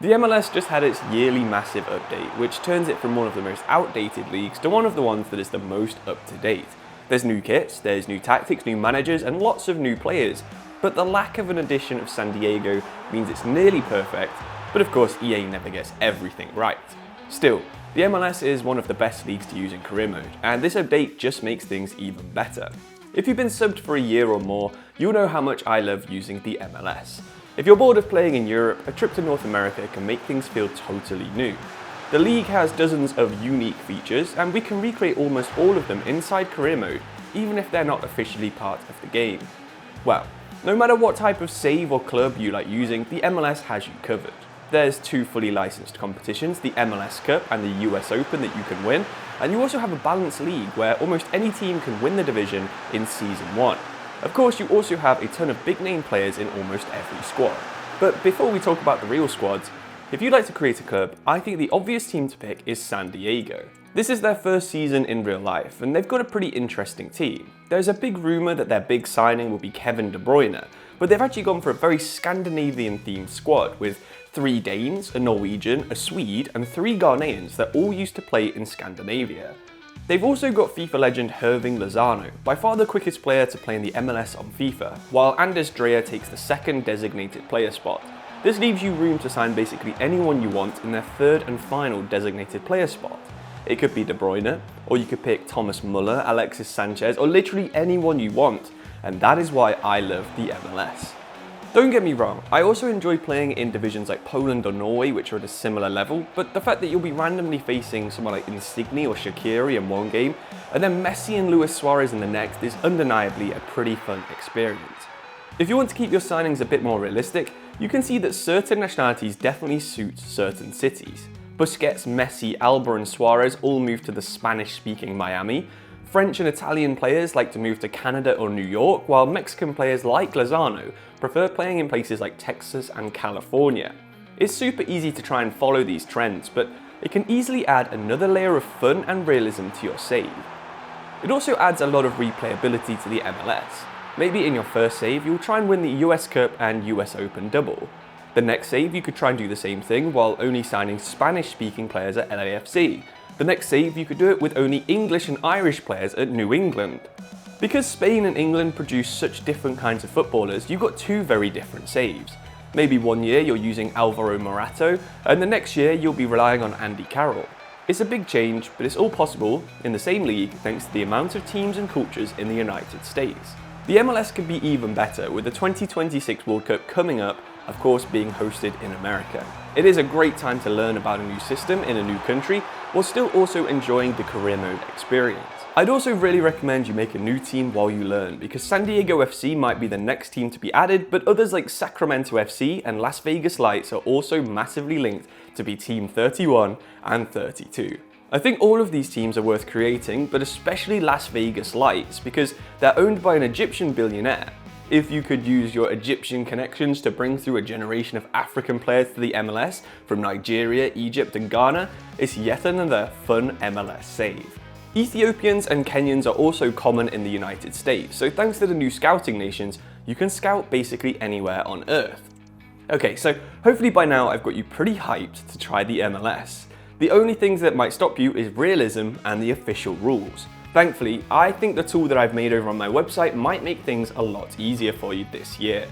The MLS just had its yearly massive update, which turns it from one of the most outdated leagues to one of the ones that is the most up to date. There's new kits, there's new tactics, new managers, and lots of new players, but the lack of an addition of San Diego means it's nearly perfect, but of course EA never gets everything right. Still, the MLS is one of the best leagues to use in career mode, and this update just makes things even better. If you've been subbed for a year or more, you'll know how much I love using the MLS. If you're bored of playing in Europe, a trip to North America can make things feel totally new. The league has dozens of unique features, and we can recreate almost all of them inside career mode, even if they're not officially part of the game. Well, no matter what type of save or club you like using, the MLS has you covered. There's 2 fully licensed competitions, the MLS Cup and the US Open, that you can win, and you also have a balanced league where almost any team can win the division in Season 1. Of course, you also have a ton of big name players in almost every squad. But before we talk about the real squads, if you'd like to create a club, I think the obvious team to pick is San Diego. This is their first season in real life, and they've got a pretty interesting team. There's a big rumour that their big signing will be Kevin De Bruyne, but they've actually gone for a very Scandinavian themed squad with 3 Danes, a Norwegian, a Swede, and 3 Ghanaians that all used to play in Scandinavia. They've also got FIFA legend Hirving Lozano, by far the quickest player to play in the MLS on FIFA, while Anders Dreyer takes the 2nd designated player spot. This leaves you room to sign basically anyone you want in their 3rd and final designated player spot. It could be De Bruyne, or you could pick Thomas Muller, Alexis Sanchez, or literally anyone you want, and that is why I love the MLS. Don't get me wrong, I also enjoy playing in divisions like Poland or Norway, which are at a similar level, but the fact that you'll be randomly facing someone like Insigne or Shaqiri in one game, and then Messi and Luis Suarez in the next is undeniably a pretty fun experience. If you want to keep your signings a bit more realistic, you can see that certain nationalities definitely suit certain cities. Busquets, Messi, Alba and Suarez all move to the Spanish-speaking Miami. French and Italian players like to move to Canada or New York, while Mexican players like Lozano prefer playing in places like Texas and California. It's super easy to try and follow these trends, but it can easily add another layer of fun and realism to your save. It also adds a lot of replayability to the MLS. Maybe in your first save, you'll try and win the US Cup and US Open double. The next save, you could try and do the same thing while only signing Spanish-speaking players at LAFC. The next save, you could do it with only English and Irish players at New England. Because Spain and England produce such different kinds of footballers, you've got 2 very different saves. Maybe one year you're using Alvaro Morato, and the next year you'll be relying on Andy Carroll. It's a big change, but it's all possible in the same league thanks to the amount of teams and cultures in the United States. The MLS could be even better with the 2026 World Cup coming up, of course being hosted in America. It is a great time to learn about a new system in a new country, while still also enjoying the career mode experience. I'd also really recommend you make a new team while you learn, because San Diego FC might be the next team to be added, but others like Sacramento FC and Las Vegas Lights are also massively linked to be Team 31 and 32. I think all of these teams are worth creating, but especially Las Vegas Lights, because they're owned by an Egyptian billionaire. If you could use your Egyptian connections to bring through a generation of African players to the MLS from Nigeria, Egypt and Ghana, it's yet another fun MLS save. Ethiopians and Kenyans are also common in the United States, so thanks to the new scouting nations, you can scout basically anywhere on Earth. Okay, so hopefully by now I've got you pretty hyped to try the MLS. The only things that might stop you is realism and the official rules. Thankfully, I think the tool that I've made over on my website might make things a lot easier for you this year.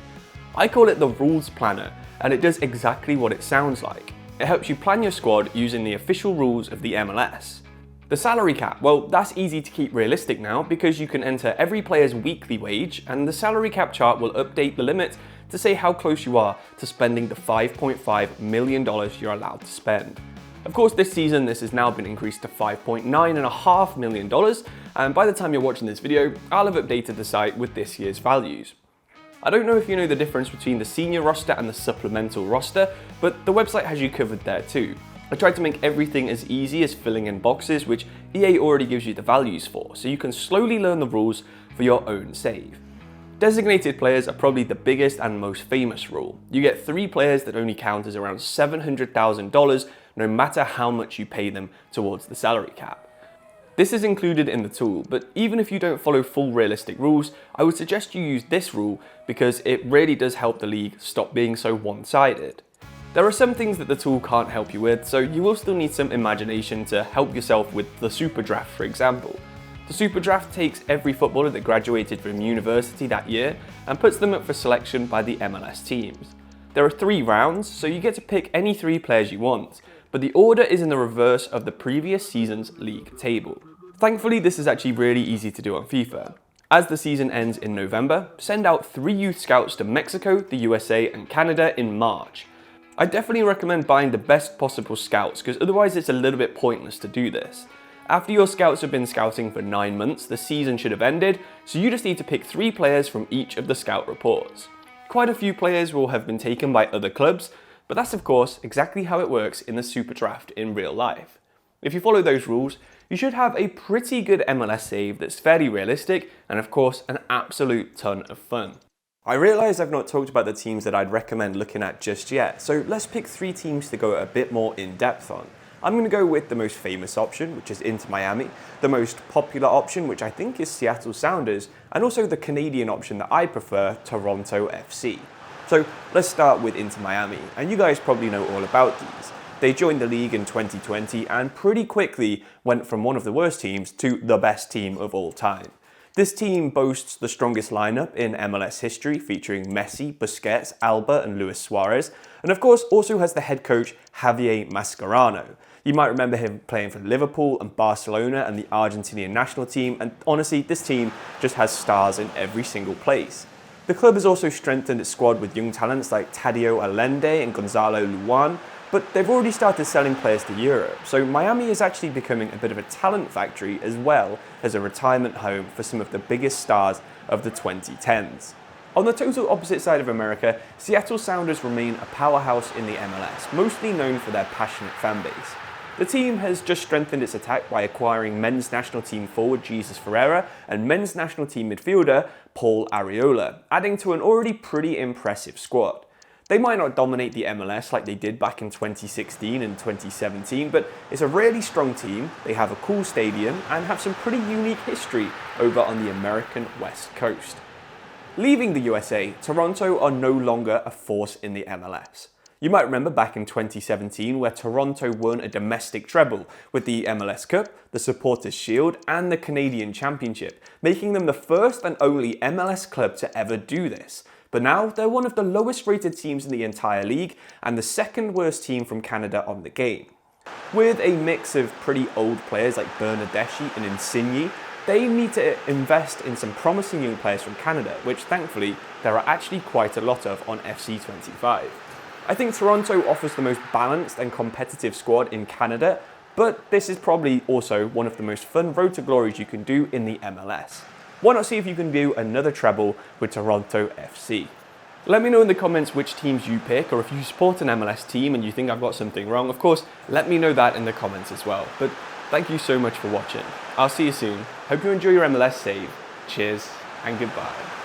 I call it the Rules Planner, and it does exactly what it sounds like. It helps you plan your squad using the official rules of the MLS. The salary cap, well, that's easy to keep realistic now because you can enter every player's weekly wage, and the salary cap chart will update the limit to say how close you are to spending the $5.5 million you're allowed to spend. Of course, this season, this has now been increased to $5.9.5 million, and by the time you're watching this video, I'll have updated the site with this year's values. I don't know if you know the difference between the senior roster and the supplemental roster, but the website has you covered there too. I tried to make everything as easy as filling in boxes, which EA already gives you the values for, so you can slowly learn the rules for your own save. Designated players are probably the biggest and most famous rule. You get 3 players that only count as around $700,000 no matter how much you pay them towards the salary cap. This is included in the tool, but even if you don't follow full realistic rules, I would suggest you use this rule because it really does help the league stop being so one-sided. There are some things that the tool can't help you with, so you will still need some imagination to help yourself with the Super Draft, for example. The Super Draft takes every footballer that graduated from university that year and puts them up for selection by the MLS teams. There are 3 rounds, so you get to pick any 3 players you want, but the order is in the reverse of the previous season's league table. Thankfully, this is actually really easy to do on FIFA. As the season ends in November, send out 3 youth scouts to Mexico, the USA, and Canada in March. I definitely recommend buying the best possible scouts, because otherwise it's a little bit pointless to do this. After your scouts have been scouting for 9 months, the season should have ended, so you just need to pick 3 players from each of the scout reports. Quite a few players will have been taken by other clubs, but that's of course exactly how it works in the Super Draft in real life. If you follow those rules, you should have a pretty good MLS save that's fairly realistic and of course an absolute ton of fun. I realise I've not talked about the teams that I'd recommend looking at just yet, so let's pick 3 teams to go a bit more in depth on. I'm going to go with the most famous option, which is Inter Miami, the most popular option, which I think is Seattle Sounders, and also the Canadian option that I prefer, Toronto FC. So let's start with Inter Miami, and you guys probably know all about these. They joined the league in 2020 and pretty quickly went from one of the worst teams to the best team of all time. This team boasts the strongest lineup in MLS history, featuring Messi, Busquets, Alba and Luis Suarez, and of course also has the head coach Javier Mascherano. You might remember him playing for Liverpool and Barcelona and the Argentinian national team, and honestly this team just has stars in every single place. The club has also strengthened its squad with young talents like Tadio Allende and Gonzalo Luan, but they've already started selling players to Europe, so Miami is actually becoming a bit of a talent factory as well as a retirement home for some of the biggest stars of the 2010s. On the total opposite side of America, Seattle Sounders remain a powerhouse in the MLS, mostly known for their passionate fan base. The team has just strengthened its attack by acquiring men's national team forward Jesus Ferreira and men's national team midfielder Paul Arriola, adding to an already pretty impressive squad. They might not dominate the MLS like they did back in 2016 and 2017, but it's a really strong team, they have a cool stadium, and have some pretty unique history over on the American West Coast. Leaving the USA, Toronto are no longer a force in the MLS. You might remember back in 2017 where Toronto won a domestic treble with the MLS Cup, the Supporters' Shield, and the Canadian Championship, making them the first and only MLS club to ever do this. But now they're one of the lowest rated teams in the entire league and the second worst team from Canada on the game. With a mix of pretty old players like Bernardeschi and Insigne, they need to invest in some promising young players from Canada, which thankfully there are actually quite a lot of on FC25. I think Toronto offers the most balanced and competitive squad in Canada, but this is probably also one of the most fun road to glories you can do in the MLS. Why not see if you can do another treble with Toronto FC? Let me know in the comments which teams you pick, or if you support an MLS team and you think I've got something wrong. Of course, let me know that in the comments as well. But thank you so much for watching. I'll see you soon. Hope you enjoy your MLS save. Cheers and goodbye.